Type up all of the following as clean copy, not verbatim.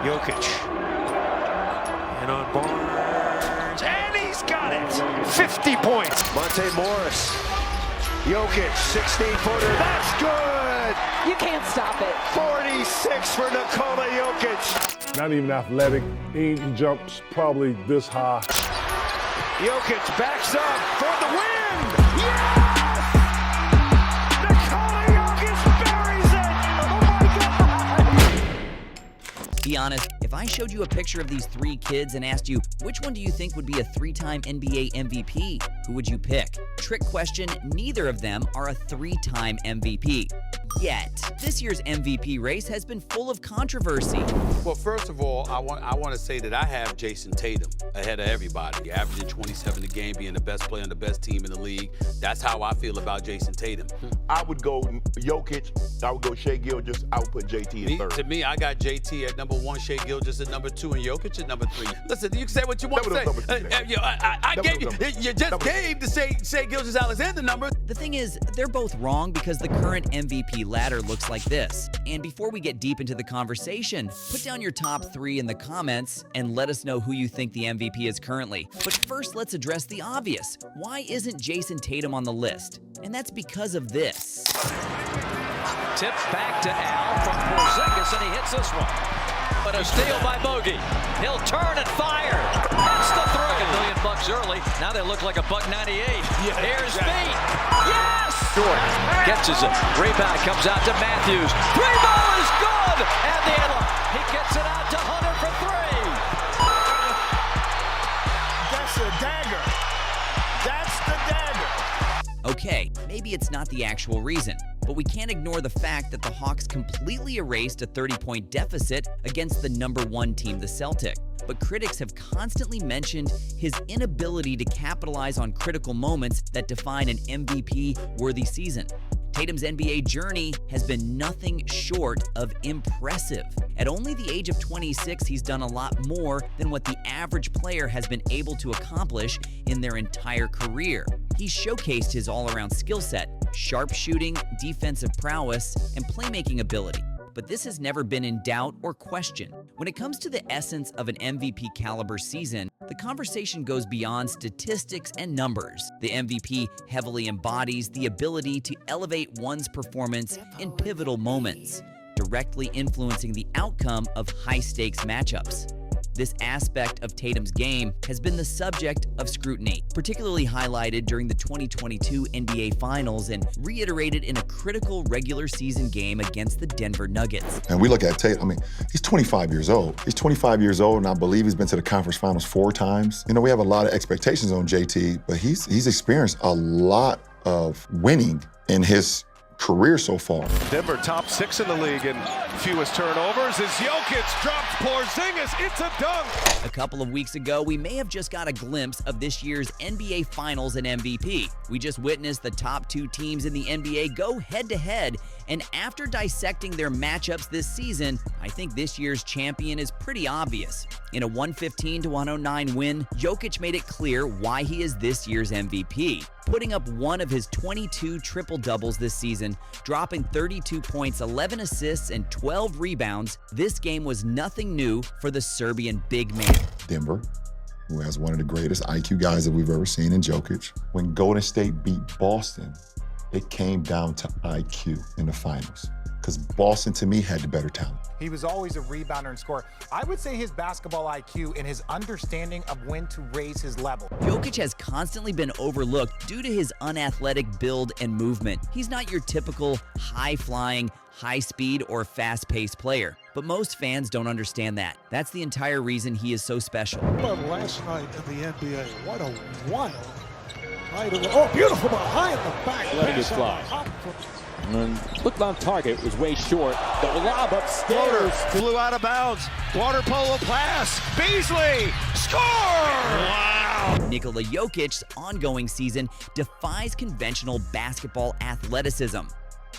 Jokic. And on Barnes, and he's got it! 50 points. Monte Morris. Jokic, 16-footer. That's good! You can't stop it. 46 for Nikola Jokic. Not even athletic. He jumps probably this high. Jokic backs up for the win! Yes! Nikola Jokic buries it! Oh my God! Be honest, if I showed you a picture of these three kids and asked you, which one do you think would be a three-time NBA MVP? Who would you pick? Trick question, neither of them are a three-time MVP. Yet, this year's MVP race has been full of controversy. Well, first of all, I want to say that I have Jason Tatum ahead of everybody, averaging 27 a game, being the best player on the best team in the league. That's how I feel about Jason Tatum. I would go Jokic, I would go Shai Gilgeous, I would put JT at third. To me, I got JT at number 1, Shai Gilgeous at number 2, and Jokic at number 3. Listen, you can say what you want to say. I gave you just gave the Shai Gilgeous-Alexander number. The thing is, they're both wrong because the current MVP ladder looks like this. And before we get deep into the conversation, put down your top 3 in the comments and let us know who you think the MVP is currently. But first, let's address the obvious. Why isn't Jason Tatum on the list? And that's because of this. Tip back to Al from Porzingis, and he hits this one. But a steal by Bogey. He'll turn and fire. That's the throw. $1 million early. Now they look like $1.98. Here's Beat. Yes! Short catches it. Rebound comes out to Matthews. 3-ball is good. And the end. He gets it out to Hunter for 3. That's a dagger. That's the dagger. Okay, maybe it's not the actual reason, but we can't ignore the fact that the Hawks completely erased a 30-point deficit against the number 1 team, the Celtics. But critics have constantly mentioned his inability to capitalize on critical moments that define an MVP-worthy season. Tatum's NBA journey has been nothing short of impressive. At only the age of 26, he's done a lot more than what the average player has been able to accomplish in their entire career. He's showcased his all-around skill set, sharp shooting, defensive prowess, and playmaking ability. But this has never been in doubt or question. When it comes to the essence of an MVP caliber season, the conversation goes beyond statistics and numbers. The MVP heavily embodies the ability to elevate one's performance in pivotal moments, directly influencing the outcome of high-stakes matchups. This aspect of Tatum's game has been the subject of scrutiny, particularly highlighted during the 2022 NBA Finals and reiterated in a critical regular season game against the Denver Nuggets. And we look at Tatum, he's 25 years old. He's 25 years old, and I believe he's been to the conference finals 4 times. We have a lot of expectations on JT, but he's experienced a lot of winning in his career so far. Denver top 6 in the league and fewest turnovers as Jokic drops Porzingis. It's a dunk. A couple of weeks ago, we may have just got a glimpse of this year's NBA Finals and MVP. We just witnessed the top 2 teams in the NBA go head-to-head, and after dissecting their matchups this season, I think this year's champion is pretty obvious. In a 115-109 win, Jokic made it clear why he is this year's MVP. Putting up one of his 22 triple-doubles this season, dropping 32 points, 11 assists, and 12 rebounds, this game was nothing new for the Serbian big man. Denver, who has one of the greatest IQ guys that we've ever seen in Jokic. When Golden State beat Boston, it came down to IQ in the finals, because Boston, to me, had the better talent. He was always a rebounder and scorer. I would say his basketball IQ and his understanding of when to raise his level. Jokic has constantly been overlooked due to his unathletic build and movement. He's not your typical high-flying, high-speed, or fast-paced player. But most fans don't understand that. That's the entire reason he is so special. But last night in the NBA, what a wild night. Oh, beautiful ball, high in the back. Letting it fly. And looked on target, was way short. The lob upstairs. Flew out of bounds. Water polo pass. Beasley. Score! Wow! Nikola Jokic's ongoing season defies conventional basketball athleticism,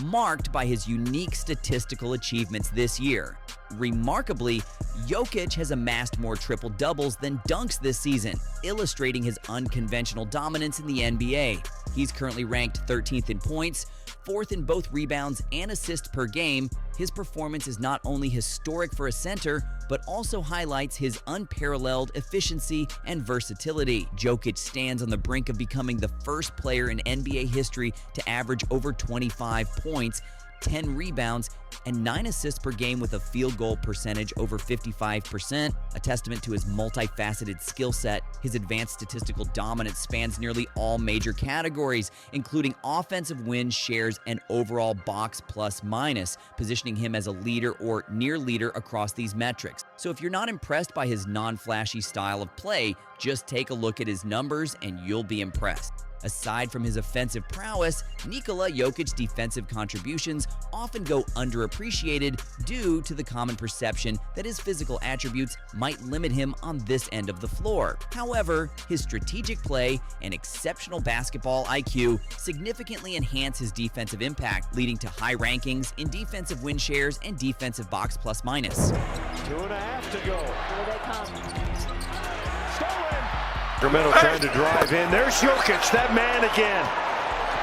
marked by his unique statistical achievements this year. Remarkably, Jokic has amassed more triple-doubles than dunks this season, illustrating his unconventional dominance in the NBA. He's currently ranked 13th in points, 4th in both rebounds and assists per game. His performance is not only historic for a center, but also highlights his unparalleled efficiency and versatility. Jokic stands on the brink of becoming the first player in NBA history to average over 25 points, 10 rebounds, and 9 assists per game with a field goal percentage over 55%, a testament to his multifaceted skill set. His advanced statistical dominance spans nearly all major categories, including offensive wins, shares, and overall box plus minus, positioning him as a leader or near leader across these metrics. So if you're not impressed by his non-flashy style of play, just take a look at his numbers and you'll be impressed. Aside from his offensive prowess, Nikola Jokic's defensive contributions often go underappreciated due to the common perception that his physical attributes might limit him on this end of the floor. However, his strategic play and exceptional basketball IQ significantly enhance his defensive impact, leading to high rankings in defensive win shares and defensive box plus minus. 2.5 to go. Here they come. Stolen. Sacramento trying to drive in. There's Jokic, that man again.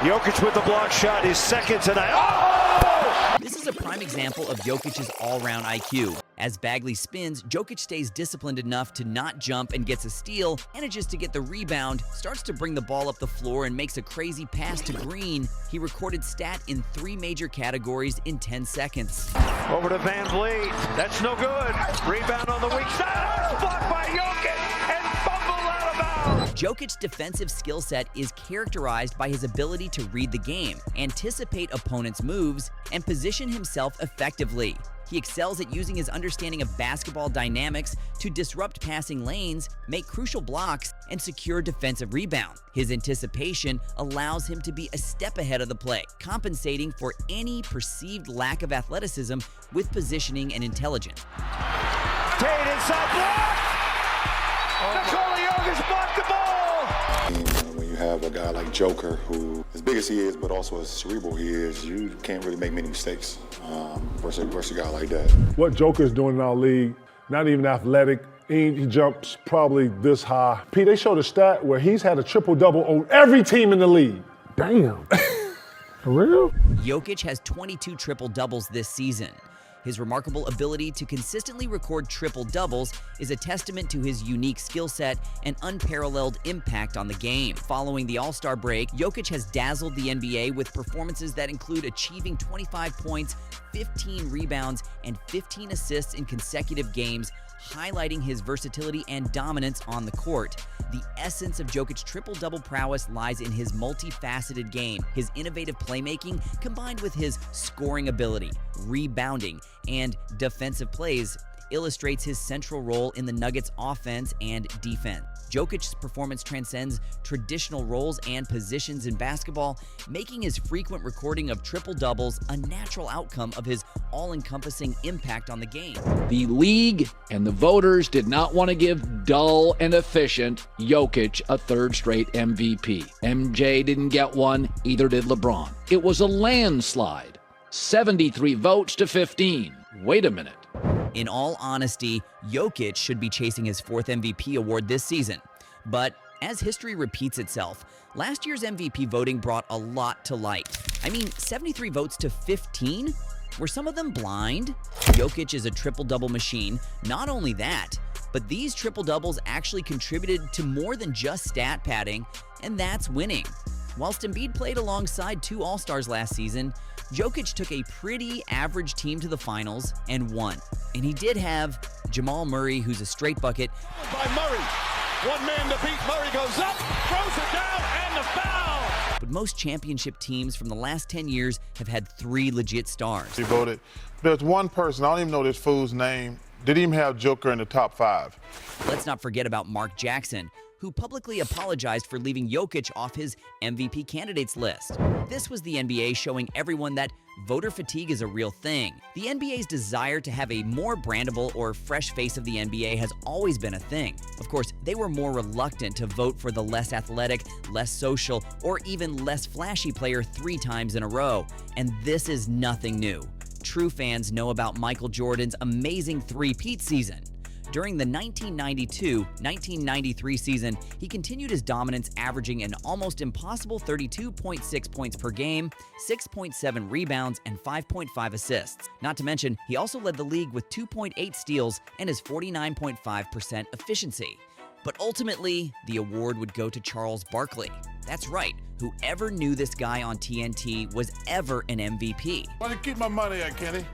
Jokic with the block shot, his second tonight. Oh! This is a prime example of Jokic's all-round IQ. As Bagley spins, Jokic stays disciplined enough to not jump and gets a steal, manages to get the rebound, starts to bring the ball up the floor and makes a crazy pass to Green. He recorded stat in 3 major categories in 10 seconds. Over to Van Vliet. That's no good. Rebound on the weak side. Blocked by Jokic and fumbled out of bounds. Jokic's defensive skill set is characterized by his ability to read the game, anticipate opponents' moves, and position himself effectively. He excels at using his understanding of basketball dynamics to disrupt passing lanes, make crucial blocks, and secure defensive rebounds. His anticipation allows him to be a step ahead of the play, compensating for any perceived lack of athleticism with positioning and intelligence. Tate inside block! Nikola Jokic blocked the ball! When you have a guy like Joker, who, as big as he is, but also as cerebral he is, you can't really make many mistakes versus a guy like that. What Joker's doing in our league, not even athletic, he jumps probably this high. Pete, they showed a stat where he's had a triple-double on every team in the league. Damn. For real? Jokic has 22 triple-doubles this season. His remarkable ability to consistently record triple-doubles is a testament to his unique skill set and unparalleled impact on the game. Following the All-Star break, Jokic has dazzled the NBA with performances that include achieving 25 points, 15 rebounds, and 15 assists in consecutive games, highlighting his versatility and dominance on the court. The essence of Jokic's triple-double prowess lies in his multifaceted game. His innovative playmaking, combined with his scoring ability, rebounding, and defensive plays, illustrates his central role in the Nuggets' offense and defense. Jokic's performance transcends traditional roles and positions in basketball, making his frequent recording of triple-doubles a natural outcome of his all-encompassing impact on the game. The league and the voters did not want to give dull and efficient Jokic a 3rd straight MVP. MJ didn't get one, either did LeBron. It was a landslide. 73 votes to 15. Wait a minute. In all honesty, Jokic should be chasing his 4th MVP award this season. But as history repeats itself, last year's MVP voting brought a lot to light. I mean, 73 votes to 15? Were some of them blind? Jokic is a triple-double machine. Not only that, but these triple-doubles actually contributed to more than just stat padding, and that's winning. Whilst Embiid played alongside 2 All-Stars last season, Jokic took a pretty average team to the finals and won. And he did have Jamal Murray, who's a straight bucket. By Murray. One man to beat. Murray goes up, throws it down, and the foul. But most championship teams from the last 10 years have had 3 legit stars. He voted. There's one person, I don't even know this fool's name, didn't even have Joker in the top 5. Let's not forget about Mark Jackson, who publicly apologized for leaving Jokic off his MVP candidates list. This was the NBA showing everyone that voter fatigue is a real thing. The NBA's desire to have a more brandable or fresh face of the NBA has always been a thing. Of course, they were more reluctant to vote for the less athletic, less social, or even less flashy player 3 times in a row. And this is nothing new. True fans know about Michael Jordan's amazing three-peat season. During the 1992-1993 season, he continued his dominance, averaging an almost impossible 32.6 points per game, 6.7 rebounds, and 5.5 assists. Not to mention, he also led the league with 2.8 steals and his 49.5% efficiency. But ultimately, the award would go to Charles Barkley. That's right, whoever knew this guy on TNT was ever an MVP. Why do you keep my money at, Kenny?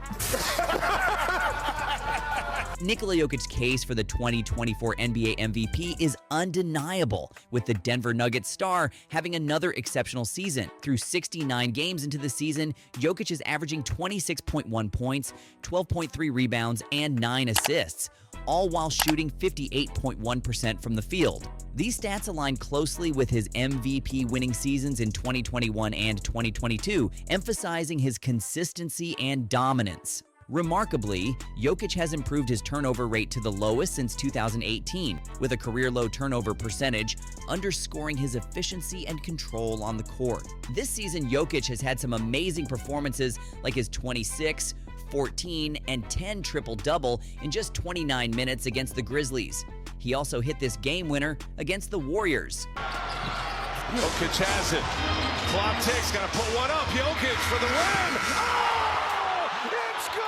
Nikola Jokic's case for the 2024 NBA MVP is undeniable, with the Denver Nuggets star having another exceptional season. Through 69 games into the season, Jokic is averaging 26.1 points, 12.3 rebounds, and 9 assists, all while shooting 58.1% from the field. These stats align closely with his MVP winning seasons in 2021 and 2022, emphasizing his consistency and dominance. Remarkably, Jokic has improved his turnover rate to the lowest since 2018, with a career-low turnover percentage, underscoring his efficiency and control on the court. This season, Jokic has had some amazing performances like his 26, 14, and 10 triple-double in just 29 minutes against the Grizzlies. He also hit this game winner against the Warriors. Jokic has it. Clock ticks, gotta put one up. Jokic for the win. Oh! It's good!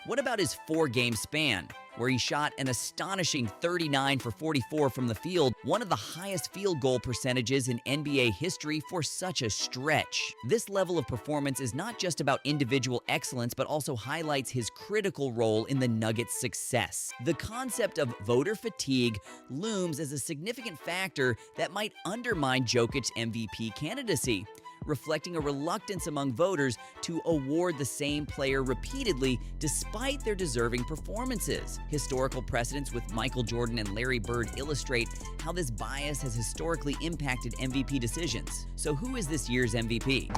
What about his 4-game span, where he shot an astonishing 39 for 44 from the field, one of the highest field goal percentages in NBA history for such a stretch? This level of performance is not just about individual excellence, but also highlights his critical role in the Nuggets' success. The concept of voter fatigue looms as a significant factor that might undermine Jokic's MVP candidacy, reflecting a reluctance among voters to award the same player repeatedly despite their deserving performances. Historical precedents with Michael Jordan and Larry Bird illustrate how this bias has historically impacted MVP decisions. So who is this year's MVP?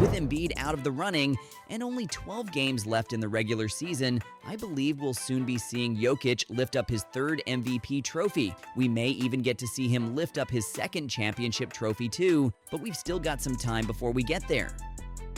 With Embiid out of the running and only 12 games left in the regular season, I believe we'll soon be seeing Jokic lift up his 3rd MVP trophy. We may even get to see him lift up his 2nd championship trophy too, but we've still got some time before we get there.